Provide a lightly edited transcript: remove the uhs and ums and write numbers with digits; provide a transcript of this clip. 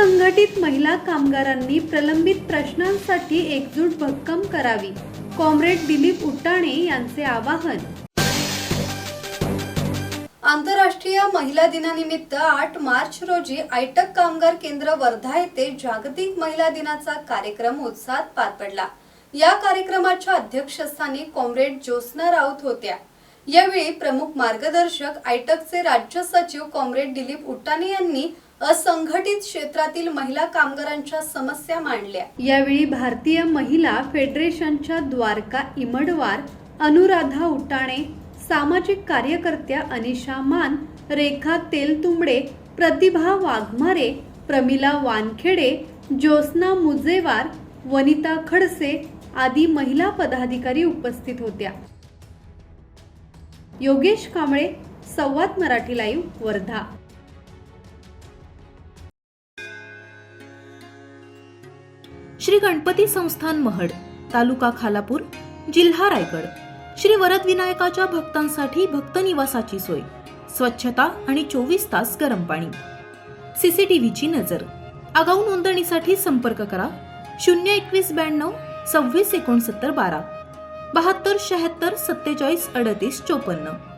असंघटित महिला कामगारांनी प्रलंबित प्रश्नांसाठी एकजूट भक्कम करावी. कॉम्रेड दिलीप उट्टाणे यांचे आवाहन. आंतरराष्ट्रीय महिला दिनानिमित्त 8 मार्च रोजी आयटक कामगार केंद्र वर्धा येथे जागतिक महिला दिनाचा कार्यक्रम उत्साहात पार पडला. या कार्यक्रमाच्या अध्यक्षस्थानी कॉम्रेड ज्योत्स्ना राऊत होत्या. यावेळी प्रमुख मार्गदर्शक आयटकचे राज्य सचिव कॉम्रेड दिलीप उट्टाणे यांनी असंघटित क्षेत्रातील महिला कामगारांच्या समस्या मांडल्या. यावेळी भारतीय महिला फेडरेशनच्या द्वारका इमडवार, अनुराधा उट्टाणे, सामाजिक कार्यकर्त्या अनिशा मान, रेखा तेलतुंबडे, प्रतिभा वाघमारे, प्रमिला वानखेडे, ज्योत्स्ना मुजेवार, वनिता खडसे आदी महिला पदाधिकारी उपस्थित होत्या. योगेश कांबळे, संवाद मराठी लाईव्ह, वर्धा. श्री गणपती संस्थान महड, तालुका खालापूर, जिल्हा रायगड. श्री वरद विनायकाच्या भक्तांसाठी भक्त निवासाची सोय, स्वच्छता आणि 24 तास गरम पाणी. सीसीटीव्हीची नजर. आगाऊ नोंदणीसाठी संपर्क करा 02192 26 69 12 72 76 47 38 54.